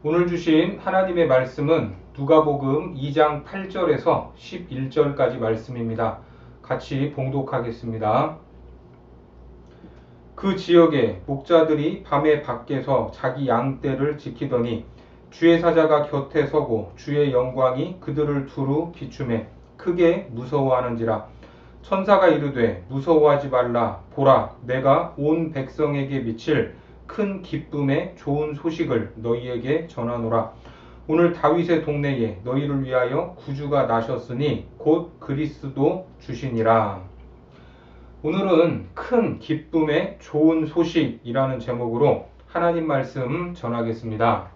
오늘 주신 하나님의 말씀은 누가복음 2장 8절에서 11절까지 말씀입니다. 같이 봉독하겠습니다. 그 지역에 목자들이 밤에 밖에서 자기 양떼를 지키더니 주의 사자가 곁에 서고 주의 영광이 그들을 두루 비추매 크게 무서워하는지라. 천사가 이르되 무서워하지 말라. 보라, 내가 온 백성에게 미칠 큰 기쁨의 좋은 소식을 너희에게 전하노라. 오늘 다윗의 동네에 너희를 위하여 구주가 나셨으니 곧 그리스도 주시니라. 오늘은 큰 기쁨의 좋은 소식이라는 제목으로 하나님 말씀 전하겠습니다.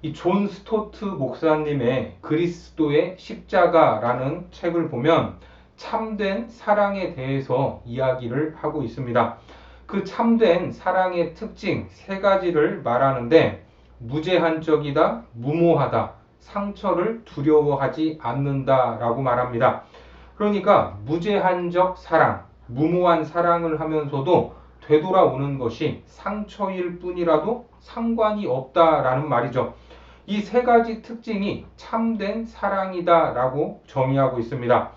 이 존 스토트 목사님의 그리스도의 십자가라는 책을 보면 참된 사랑에 대해서 이야기를 하고 있습니다. 그 참된 사랑의 특징 세 가지를 말하는데 무제한적이다, 무모하다, 상처를 두려워하지 않는다라고 말합니다. 그러니까 무제한적 사랑, 무모한 사랑을 하면서도 되돌아오는 것이 상처일 뿐이라도 상관이 없다라는 말이죠. 이 세 가지 특징이 참된 사랑이다라고 정의하고 있습니다.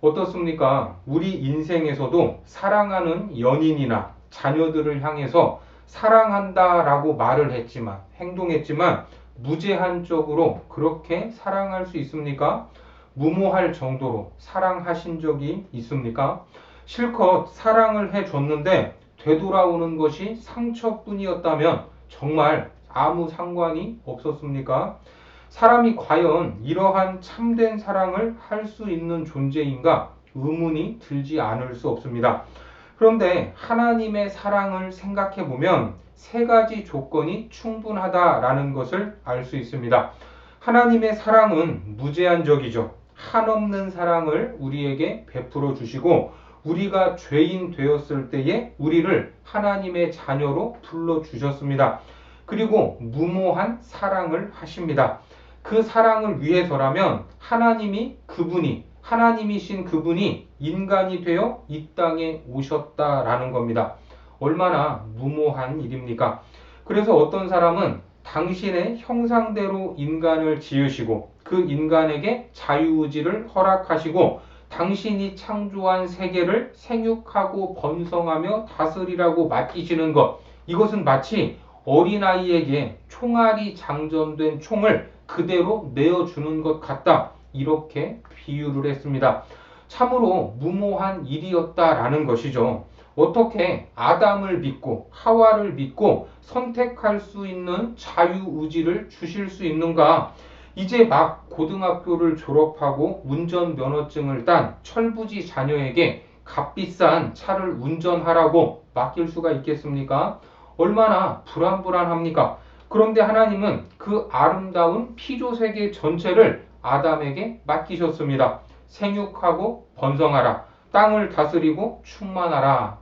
어떻습니까? 우리 인생에서도 사랑하는 연인이나 자녀들을 향해서 사랑한다라고 말을 했지만, 행동했지만 무제한적으로 그렇게 사랑할 수 있습니까? 무모할 정도로 사랑하신 적이 있습니까? 실컷 사랑을 해줬는데 되돌아오는 것이 상처뿐이었다면 정말 아무 상관이 없었습니까? 사람이 과연 이러한 참된 사랑을 할 수 있는 존재인가 의문이 들지 않을 수 없습니다. 그런데 하나님의 사랑을 생각해 보면 세 가지 조건이 충분하다라는 것을 알 수 있습니다. 하나님의 사랑은 무제한적이죠. 한없는 사랑을 우리에게 베풀어 주시고 우리가 죄인 되었을 때에 우리를 하나님의 자녀로 불러 주셨습니다. 그리고 무모한 사랑을 하십니다. 그 사랑을 위해서라면 하나님이신 그분이 인간이 되어 이 땅에 오셨다라는 겁니다. 얼마나 무모한 일입니까? 그래서 어떤 사람은 당신의 형상대로 인간을 지으시고 그 인간에게 자유의지를 허락하시고 당신이 창조한 세계를 생육하고 번성하며 다스리라고 맡기시는 것, 이것은 마치 어린아이에게 총알이 장전된 총을 그대로 내어주는 것 같다, 이렇게 비유를 했습니다. 참으로 무모한 일이었다라는 것이죠. 어떻게 아담을 믿고 하와를 믿고 선택할 수 있는 자유의지를 주실 수 있는가? 이제 막 고등학교를 졸업하고 운전면허증을 딴 철부지 자녀에게 값비싼 차를 운전하라고 맡길 수가 있겠습니까? 얼마나 불안합니까? 그런데 하나님은 그 아름다운 피조세계 전체를 아담에게 맡기셨습니다. 생육하고 번성하라. 땅을 다스리고 충만하라.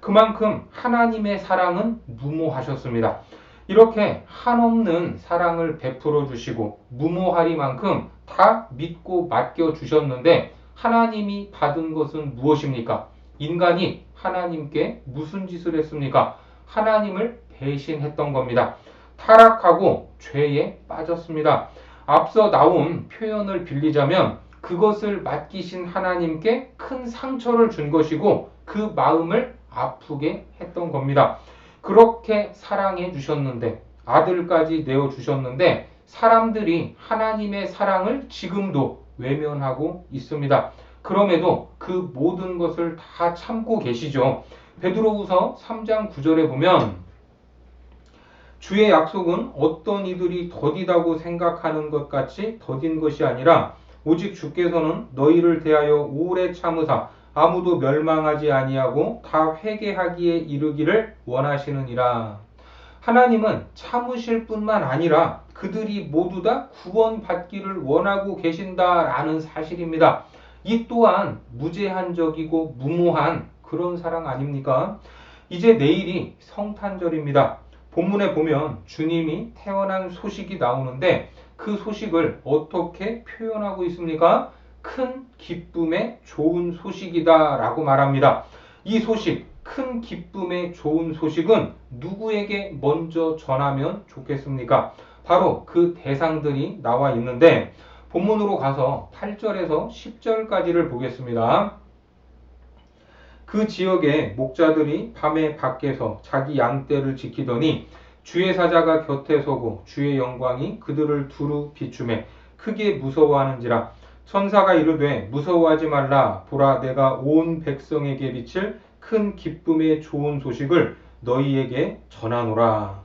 그만큼 하나님의 사랑은 무모하셨습니다. 이렇게 한없는 사랑을 베풀어 주시고 무모하리만큼 다 믿고 맡겨 주셨는데 하나님이 받은 것은 무엇입니까? 인간이 하나님께 무슨 짓을 했습니까? 하나님을 배신했던 겁니다. 타락하고 죄에 빠졌습니다. 앞서 나온 표현을 빌리자면 그것을 맡기신 하나님께 큰 상처를 준 것이고 그 마음을 아프게 했던 겁니다. 그렇게 사랑해 주셨는데 아들까지 내어 주셨는데 사람들이 하나님의 사랑을 지금도 외면하고 있습니다. 그럼에도 그 모든 것을 다 참고 계시죠. 베드로후서 3장 9절에 보면 주의 약속은 어떤 이들이 더디다고 생각하는 것 같이 더딘 것이 아니라 오직 주께서는 너희를 대하여 오래 참으사 아무도 멸망하지 아니하고 다 회개하기에 이르기를 원하시느니라. 하나님은 참으실 뿐만 아니라 그들이 모두 다 구원받기를 원하고 계신다라는 사실입니다. 이 또한 무제한적이고 무모한 그런 사랑 아닙니까? 이제 내일이 성탄절입니다. 본문에 보면 주님이 태어난 소식이 나오는데 그 소식을 어떻게 표현하고 있습니까? 큰 기쁨의 좋은 소식이다 라고 말합니다. 이 소식, 큰 기쁨의 좋은 소식은 누구에게 먼저 전하면 좋겠습니까? 바로 그 대상들이 나와 있는데 본문으로 가서 8절에서 10절까지를 보겠습니다. 그 지역의 목자들이 밤에 밖에서 자기 양떼를 지키더니 주의 사자가 곁에 서고 주의 영광이 그들을 두루 비추매 크게 무서워하는지라. 천사가 이르되 무서워하지 말라. 보라, 내가 온 백성에게 비칠 큰 기쁨의 좋은 소식을 너희에게 전하노라.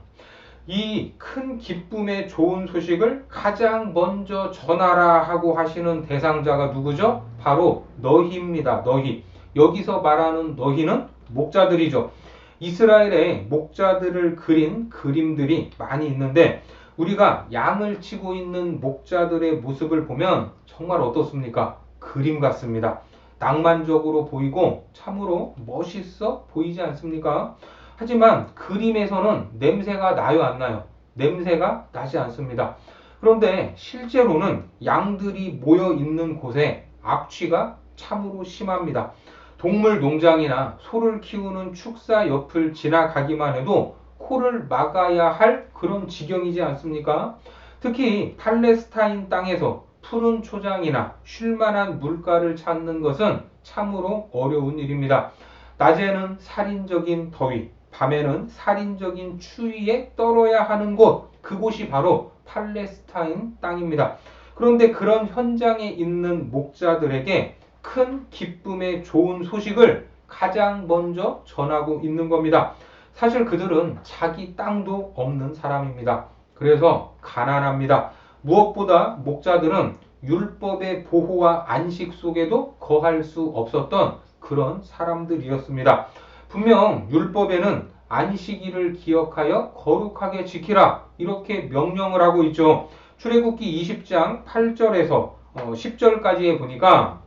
이 큰 기쁨의 좋은 소식을 가장 먼저 전하라 하고 하시는 대상자가 누구죠? 바로 너희입니다. 너희. 여기서 말하는 너희는 목자들이죠. 이스라엘의 목자들을 그린 그림들이 많이 있는데 우리가 양을 치고 있는 목자들의 모습을 보면 정말 어떻습니까? 그림 같습니다. 낭만적으로 보이고 참으로 멋있어 보이지 않습니까? 하지만 그림에서는 냄새가 나요, 안 나요? 냄새가 나지 않습니다. 그런데 실제로는 양들이 모여 있는 곳에 악취가 참으로 심합니다. 동물 농장이나 소를 키우는 축사 옆을 지나가기만 해도 코를 막아야 할 그런 지경이지 않습니까? 특히 팔레스타인 땅에서 푸른 초장이나 쉴만한 물가를 찾는 것은 참으로 어려운 일입니다. 낮에는 살인적인 더위, 밤에는 살인적인 추위에 떨어야 하는 곳, 그곳이 바로 팔레스타인 땅입니다. 그런데 그런 현장에 있는 목자들에게 큰 기쁨의 좋은 소식을 가장 먼저 전하고 있는 겁니다. 사실 그들은 자기 땅도 없는 사람입니다. 그래서 가난합니다. 무엇보다 목자들은 율법의 보호와 안식 속에도 거할 수 없었던 그런 사람들이었습니다. 분명 율법에는 안식일을 기억하여 거룩하게 지키라 이렇게 명령을 하고 있죠. 출애굽기 20장 8절에서 10절까지에 보니까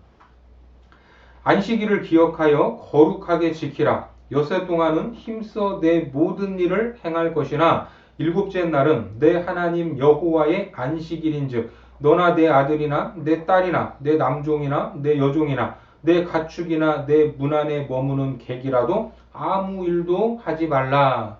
안식일을 기억하여 거룩하게 지키라. 엿새 동안은 힘써 내 모든 일을 행할 것이나 일곱째 날은 내 하나님 여호와의 안식일인즉 너나 내 아들이나 내 딸이나 내 남종이나 내 여종이나 내 가축이나 내 문 안에 머무는 객이라도 아무 일도 하지 말라.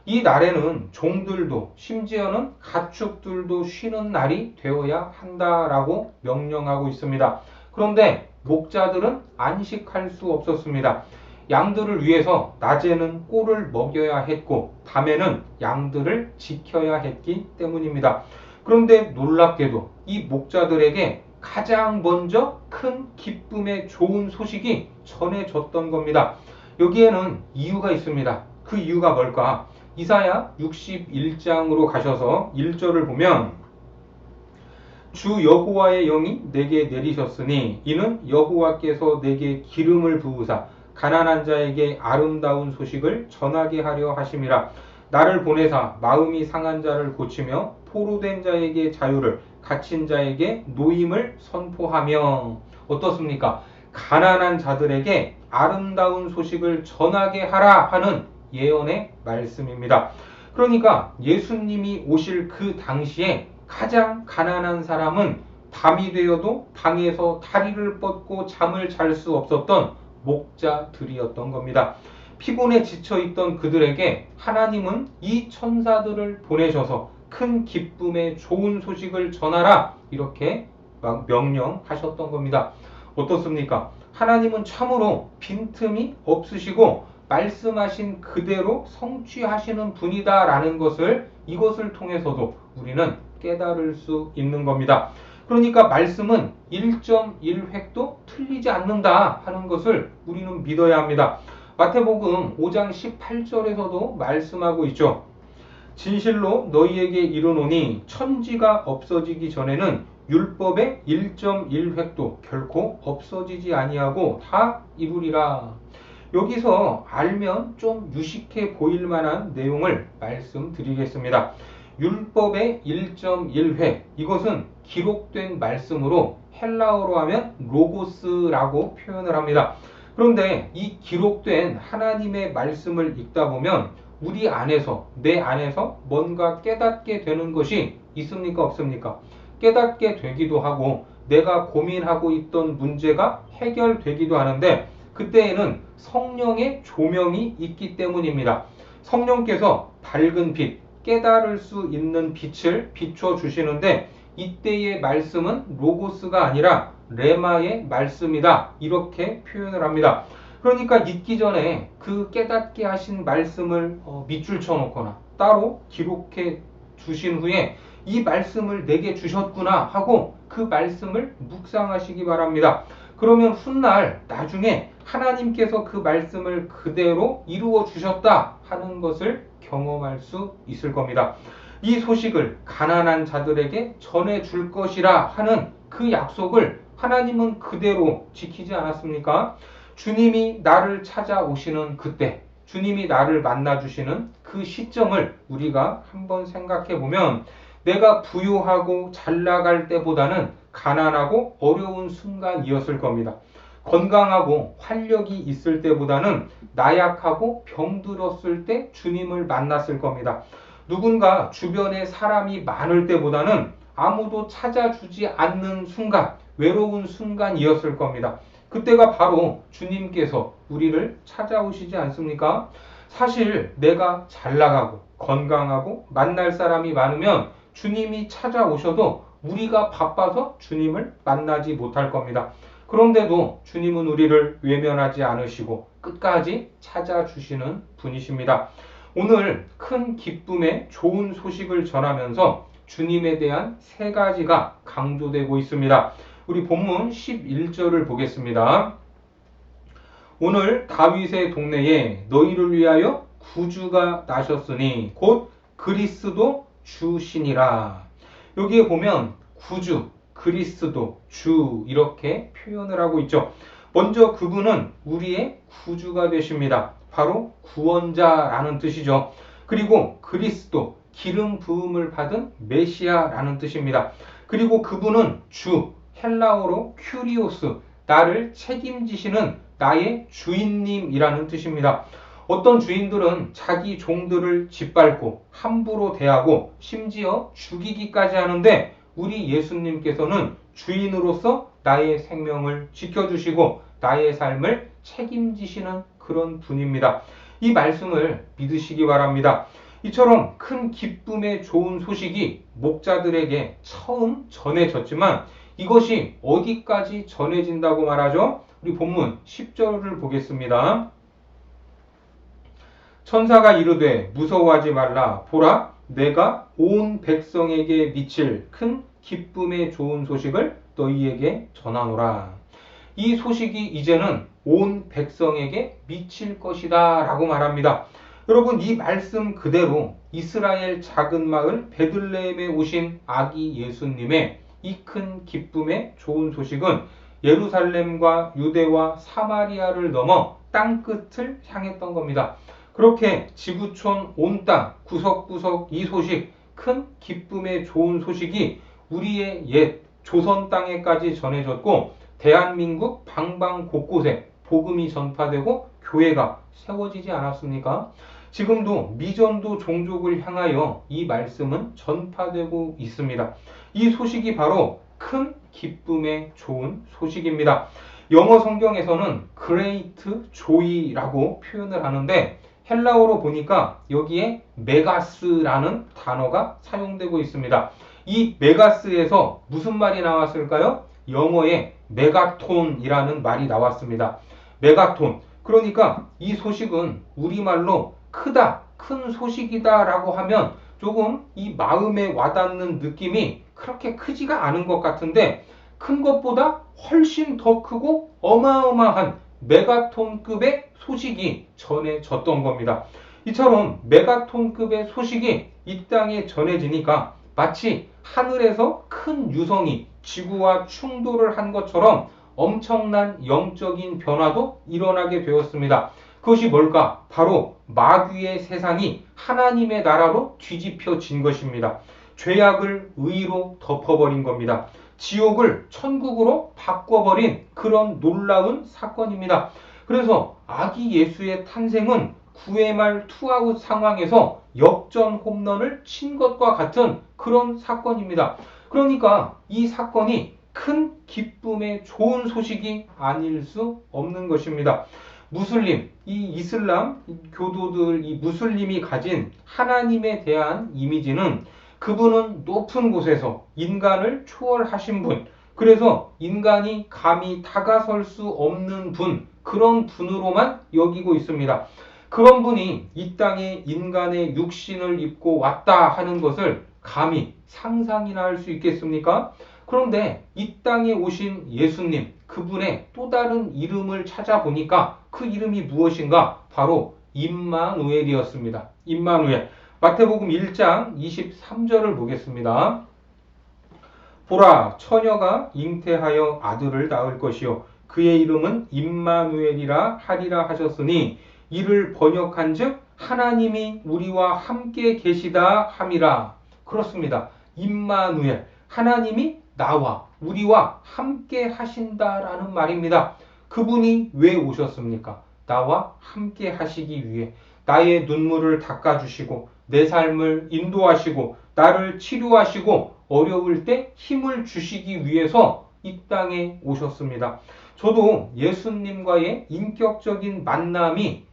이 날에는 종들도 심지어는 가축들도 쉬는 날이 되어야 한다라고 명령하고 있습니다. 그런데 목자들은 안식할 수 없었습니다. 양들을 위해서 낮에는 꼴을 먹여야 했고 밤에는 양들을 지켜야 했기 때문입니다. 그런데 놀랍게도 이 목자들에게 가장 먼저 큰 기쁨의 좋은 소식이 전해졌던 겁니다. 여기에는 이유가 있습니다. 그 이유가 뭘까? 이사야 61장으로 가셔서 1절을 보면 주 여호와의 영이 내게 내리셨으니 이는 여호와께서 내게 기름을 부으사 가난한 자에게 아름다운 소식을 전하게 하려 하심이라. 나를 보내사 마음이 상한 자를 고치며 포로된 자에게 자유를 갇힌 자에게 노임을 선포하며. 어떻습니까? 가난한 자들에게 아름다운 소식을 전하게 하라 하는 예언의 말씀입니다. 그러니까 예수님이 오실 그 당시에 가장 가난한 사람은 밤이 되어도 방에서 다리를 뻗고 잠을 잘 수 없었던 목자들이었던 겁니다. 피곤에 지쳐있던 그들에게 하나님은 이 천사들을 보내셔서 큰 기쁨의 좋은 소식을 전하라 이렇게 막 명령하셨던 겁니다. 어떻습니까? 하나님은 참으로 빈틈이 없으시고 말씀하신 그대로 성취하시는 분이다라는 것을 이것을 통해서도 우리는 깨달을 수 있는 겁니다. 그러니까 말씀은 1.1획도 틀리지 않는다 하는 것을 우리는 믿어야 합니다. 마태복음 5장 18절에서도 말씀하고 있죠. 진실로 너희에게 이르노니 천지가 없어지기 전에는 율법의 1.1획도 결코 없어지지 아니하고 다 이루리라. 여기서 알면 좀 유식해 보일 만한 내용을 말씀드리겠습니다. 율법의 1.1획, 이것은 기록된 말씀으로 헬라어로 하면 로고스라고 표현을 합니다. 그런데 이 기록된 하나님의 말씀을 읽다 보면 우리 안에서, 내 안에서 뭔가 깨닫게 되는 것이 있습니까? 없습니까? 깨닫게 되기도 하고 내가 고민하고 있던 문제가 해결되기도 하는데 그때에는 성령의 조명이 있기 때문입니다. 성령께서 밝은 빛, 깨달을 수 있는 빛을 비춰주시는데 이때의 말씀은 로고스가 아니라 레마의 말씀이다. 이렇게 표현을 합니다. 그러니까 잊기 전에 그 깨닫게 하신 말씀을 밑줄 쳐놓거나 따로 기록해 주신 후에 이 말씀을 내게 주셨구나 하고 그 말씀을 묵상하시기 바랍니다. 그러면 훗날 나중에 하나님께서 그 말씀을 그대로 이루어 주셨다 하는 것을 경험할 수 있을 겁니다. 이 소식을 가난한 자들에게 전해줄 것이라 하는 그 약속을 하나님은 그대로 지키지 않았습니까? 주님이 나를 찾아오시는 그때, 주님이 나를 만나주시는 그 시점을 우리가 한번 생각해 보면 내가 부유하고 잘 나갈 때보다는 가난하고 어려운 순간이었을 겁니다. 건강하고 활력이 있을 때보다는 나약하고 병들었을 때 주님을 만났을 겁니다. 누군가 주변에 사람이 많을 때보다는 아무도 찾아주지 않는 순간, 외로운 순간이었을 겁니다. 그때가 바로 주님께서 우리를 찾아오시지 않습니까? 사실 내가 잘 나가고 건강하고 만날 사람이 많으면 주님이 찾아오셔도 우리가 바빠서 주님을 만나지 못할 겁니다. 그런데도 주님은 우리를 외면하지 않으시고 끝까지 찾아주시는 분이십니다. 오늘 큰 기쁨의 좋은 소식을 전하면서 주님에 대한 세 가지가 강조되고 있습니다. 우리 본문 11절을 보겠습니다. 오늘 다윗의 동네에 너희를 위하여 구주가 나셨으니 곧 그리스도 주시니라. 여기에 보면 구주, 그리스도, 주 이렇게 표현을 하고 있죠. 먼저 그분은 우리의 구주가 되십니다. 바로 구원자라는 뜻이죠. 그리고 그리스도, 기름 부음을 받은 메시아라는 뜻입니다. 그리고 그분은 주, 헬라어로 큐리오스, 나를 책임지시는 나의 주인님이라는 뜻입니다. 어떤 주인들은 자기 종들을 짓밟고 함부로 대하고 심지어 죽이기까지 하는데 우리 예수님께서는 주인으로서 나의 생명을 지켜주시고 나의 삶을 책임지시는 그런 분입니다. 이 말씀을 믿으시기 바랍니다. 이처럼 큰 기쁨의 좋은 소식이 목자들에게 처음 전해졌지만 이것이 어디까지 전해진다고 말하죠? 우리 본문 10절을 보겠습니다. 천사가 이르되 무서워하지 말라. 보라, 내가 온 백성에게 미칠 큰 기쁨의 좋은 소식을 너희에게 전하노라. 이 소식이 이제는 온 백성에게 미칠 것이다 라고 말합니다. 여러분, 이 말씀 그대로 이스라엘 작은 마을 베들레헴에 오신 아기 예수님의 이 큰 기쁨의 좋은 소식은 예루살렘과 유대와 사마리아를 넘어 땅끝을 향했던 겁니다. 그렇게 지구촌 온 땅 구석구석 이 소식, 큰 기쁨의 좋은 소식이 우리의 옛 조선 땅에까지 전해졌고 대한민국 방방 곳곳에 복음이 전파되고 교회가 세워지지 않았습니까? 지금도 미전도 종족을 향하여 이 말씀은 전파되고 있습니다. 이 소식이 바로 큰 기쁨의 좋은 소식입니다. 영어 성경에서는 great joy라고 표현을 하는데 헬라어로 보니까 여기에 메가스라는 단어가 사용되고 있습니다. 이 메가스에서 무슨 말이 나왔을까요? 영어에 메가톤이라는 말이 나왔습니다. 메가톤. 그러니까 이 소식은 우리말로 크다, 큰 소식이다 라고 하면 조금 이 마음에 와닿는 느낌이 그렇게 크지가 않은 것 같은데 큰 것보다 훨씬 더 크고 어마어마한 메가톤급의 소식이 전해졌던 겁니다. 이처럼 메가톤급의 소식이 이 땅에 전해지니까 마치 하늘에서 큰 유성이 지구와 충돌을 한 것처럼 엄청난 영적인 변화도 일어나게 되었습니다. 그것이 뭘까? 바로 마귀의 세상이 하나님의 나라로 뒤집혀진 것입니다. 죄악을 의로 덮어버린 겁니다. 지옥을 천국으로 바꿔버린 그런 놀라운 사건입니다. 그래서 아기 예수의 탄생은 9회 말 투아웃 상황에서 역전 홈런을 친 것과 같은 그런 사건입니다. 그러니까 이 사건이 큰 기쁨의 좋은 소식이 아닐 수 없는 것입니다. 무슬림, 이 이슬람 교도들, 이 무슬림이 가진 하나님에 대한 이미지는 그분은 높은 곳에서 인간을 초월하신 분, 그래서 인간이 감히 다가설 수 없는 분, 그런 분으로만 여기고 있습니다. 그런 분이 이 땅에 인간의 육신을 입고 왔다 하는 것을 감히 상상이나 할 수 있겠습니까? 그런데 이 땅에 오신 예수님, 그분의 또 다른 이름을 찾아보니까 그 이름이 무엇인가? 바로 임마누엘이었습니다. 임마누엘. 마태복음 1장 23절을 보겠습니다. 보라, 처녀가 잉태하여 아들을 낳을 것이요 그의 이름은 임마누엘이라 하리라 하셨으니 이를 번역한즉 하나님이 우리와 함께 계시다 함이라. 그렇습니다. 임마누엘, 하나님이 나와 우리와 함께 하신다라는 말입니다. 그분이 왜 오셨습니까? 나와 함께 하시기 위해 나의 눈물을 닦아주시고 내 삶을 인도하시고 나를 치료하시고 어려울 때 힘을 주시기 위해서 이 땅에 오셨습니다. 저도 예수님과의 인격적인 만남이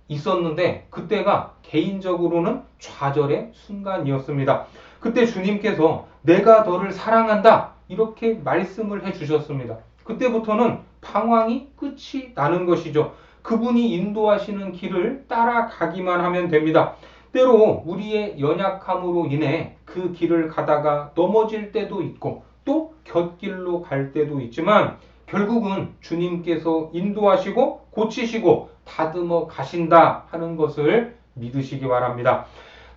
있었는데 그때가 개인적으로는 좌절의 순간이었습니다. 그때 주님께서 내가 너를 사랑한다 이렇게 말씀을 해주셨습니다. 그때부터는 방황이 끝이 나는 것이죠. 그분이 인도하시는 길을 따라가기만 하면 됩니다. 때로 우리의 연약함으로 인해 그 길을 가다가 넘어질 때도 있고 또 곁길로 갈 때도 있지만 결국은 주님께서 인도하시고 고치시고 다듬어 가신다 하는 것을 믿으시기 바랍니다.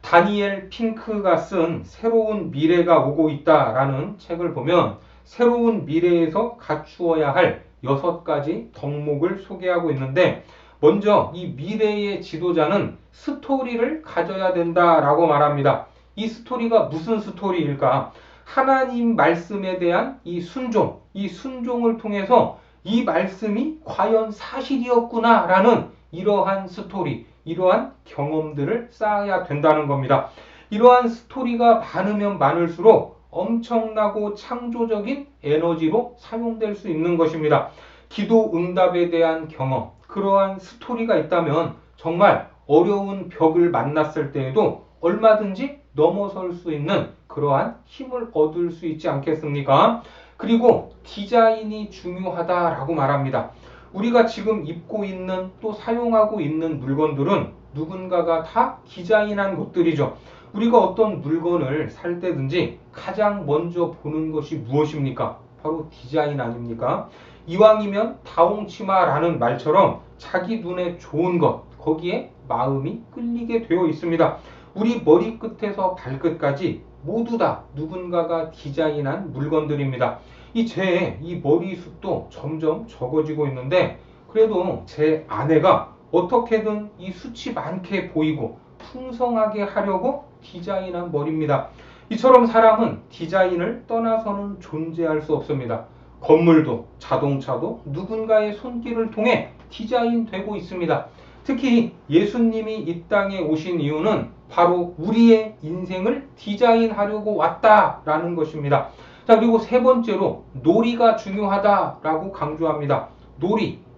다니엘 핑크가 쓴 새로운 미래가 오고 있다라는 책을 보면 새로운 미래에서 갖추어야 할 6가지 덕목을 소개하고 있는데 먼저 이 미래의 지도자는 스토리를 가져야 된다라고 말합니다. 이 스토리가 무슨 스토리일까? 하나님 말씀에 대한 이 순종을 통해서 이 말씀이 과연 사실이었구나라는 이러한 스토리, 이러한 경험들을 쌓아야 된다는 겁니다. 이러한 스토리가 많으면 많을수록 엄청나고 창조적인 에너지로 사용될 수 있는 것입니다. 기도 응답에 대한 경험, 그러한 스토리가 있다면 정말 어려운 벽을 만났을 때에도 얼마든지 넘어설 수 있는 그러한 힘을 얻을 수 있지 않겠습니까? 그리고 디자인이 중요하다라고 말합니다. 우리가 지금 입고 있는 또 사용하고 있는 물건들은 누군가가 다 디자인한 것들이죠. 우리가 어떤 물건을 살 때든지 가장 먼저 보는 것이 무엇입니까? 바로 디자인 아닙니까? 이왕이면 다홍치마라는 말처럼 자기 눈에 좋은 것, 거기에 마음이 끌리게 되어 있습니다. 우리 머리끝에서 발끝까지 모두 다 누군가가 디자인한 물건들입니다. 이 머리숱도 점점 적어지고 있는데 그래도 제 아내가 어떻게든 이 숱이 많게 보이고 풍성하게 하려고 디자인한 머리입니다. 이처럼 사람은 디자인을 떠나서는 존재할 수 없습니다. 건물도 자동차도 누군가의 손길을 통해 디자인되고 있습니다. 특히 예수님이 이 땅에 오신 이유는 바로 우리의 인생을 디자인하려고 왔다라는 것입니다. 자, 그리고 세 번째로 놀이가 중요하다라고 강조합니다.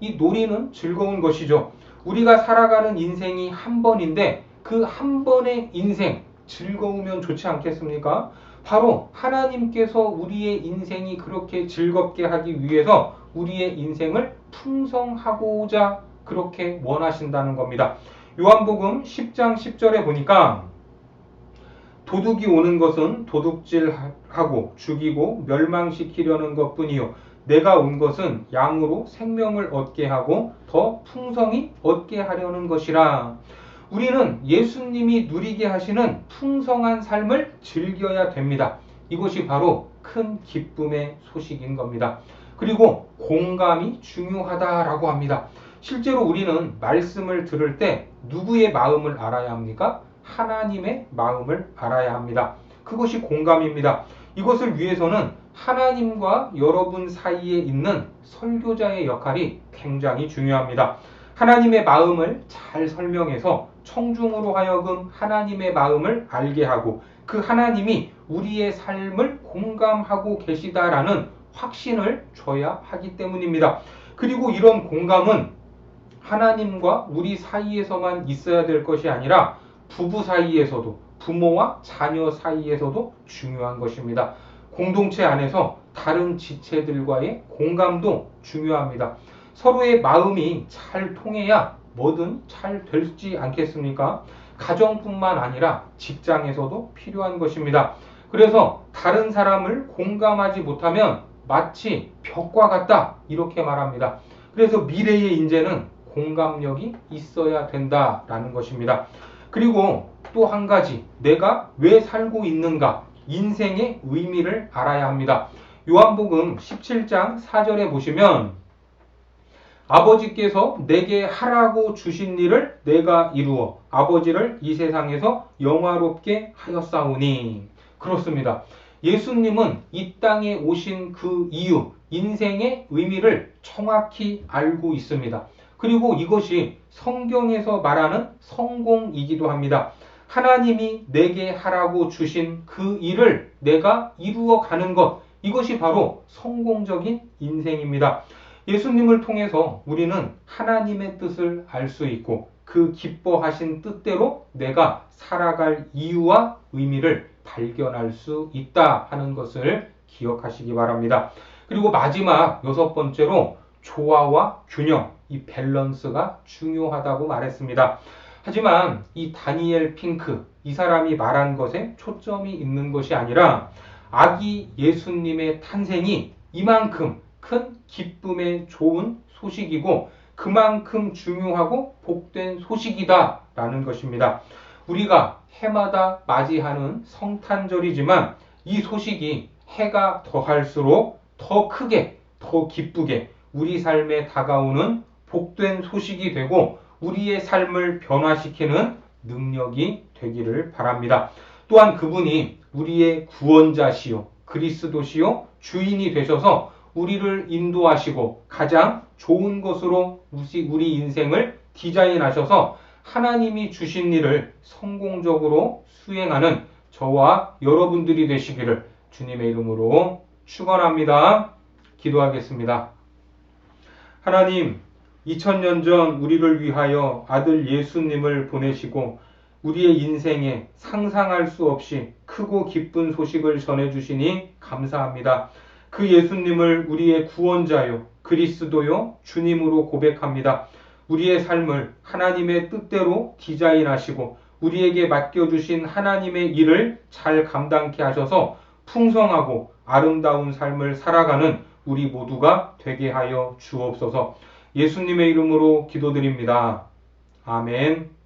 이 놀이는 즐거운 것이죠. 우리가 살아가는 인생이 한 번인데 그 한 번의 인생 즐거우면 좋지 않겠습니까? 바로 하나님께서 우리의 인생이 그렇게 즐겁게 하기 위해서 우리의 인생을 풍성하고자 그렇게 원하신다는 겁니다. 요한복음 10장 10절에 보니까 도둑이 오는 것은 도둑질하고 죽이고 멸망시키려는 것뿐이요 내가 온 것은 양으로 생명을 얻게 하고 더 풍성히 얻게 하려는 것이라. 우리는 예수님이 누리게 하시는 풍성한 삶을 즐겨야 됩니다. 이것이 바로 큰 기쁨의 소식인 겁니다. 그리고 공감이 중요하다라고 합니다. 실제로 우리는 말씀을 들을 때 누구의 마음을 알아야 합니까? 하나님의 마음을 알아야 합니다. 그것이 공감입니다. 이것을 위해서는 하나님과 여러분 사이에 있는 설교자의 역할이 굉장히 중요합니다. 하나님의 마음을 잘 설명해서 청중으로 하여금 하나님의 마음을 알게 하고 그 하나님이 우리의 삶을 공감하고 계시다라는 확신을 줘야 하기 때문입니다. 그리고 이런 공감은 하나님과 우리 사이에서만 있어야 될 것이 아니라 부부 사이에서도, 부모와 자녀 사이에서도 중요한 것입니다. 공동체 안에서 다른 지체들과의 공감도 중요합니다. 서로의 마음이 잘 통해야 뭐든 잘 되지 않겠습니까? 가정뿐만 아니라 직장에서도 필요한 것입니다. 그래서 다른 사람을 공감하지 못하면 마치 벽과 같다 이렇게 말합니다. 그래서 미래의 인재는 공감력이 있어야 된다라는 것입니다. 그리고 또 한 가지, 내가 왜 살고 있는가, 인생의 의미를 알아야 합니다. 요한복음 17장 4절에 보시면 아버지께서 내게 하라고 주신 일을 내가 이루어 아버지를 이 세상에서 영화롭게 하였사오니. 그렇습니다. 예수님은 이 땅에 오신 그 이유, 인생의 의미를 정확히 알고 있습니다. 그리고 이것이 성경에서 말하는 성공이기도 합니다. 하나님이 내게 하라고 주신 그 일을 내가 이루어 가는 것, 이것이 바로 성공적인 인생입니다. 예수님을 통해서 우리는 하나님의 뜻을 알 수 있고 그 기뻐하신 뜻대로 내가 살아갈 이유와 의미를 발견할 수 있다 하는 것을 기억하시기 바랍니다. 그리고 마지막 6번째로 조화와 균형, 이 밸런스가 중요하다고 말했습니다. 하지만 이 다니엘 핑크, 이 사람이 말한 것에 초점이 있는 것이 아니라 아기 예수님의 탄생이 이만큼 큰 기쁨의 좋은 소식이고 그만큼 중요하고 복된 소식이다라는 것입니다. 우리가 해마다 맞이하는 성탄절이지만 이 소식이 해가 더할수록 더 크게, 더 기쁘게 우리 삶에 다가오는 복된 소식이 되고 우리의 삶을 변화시키는 능력이 되기를 바랍니다. 또한 그분이 우리의 구원자시요, 그리스도시요, 주인이 되셔서 우리를 인도하시고 가장 좋은 것으로 우리 인생을 디자인하셔서 하나님이 주신 일을 성공적으로 수행하는 저와 여러분들이 되시기를 주님의 이름으로 축원합니다. 기도하겠습니다. 하나님, 2000년 전 우리를 위하여 아들 예수님을 보내시고 우리의 인생에 상상할 수 없이 크고 기쁜 소식을 전해주시니 감사합니다. 그 예수님을 우리의 구원자요, 그리스도요, 주님으로 고백합니다. 우리의 삶을 하나님의 뜻대로 디자인하시고 우리에게 맡겨주신 하나님의 일을 잘 감당케 하셔서 풍성하고 아름다운 삶을 살아가는 우리 모두가 되게 하여 주옵소서. 예수님의 이름으로 기도드립니다. 아멘.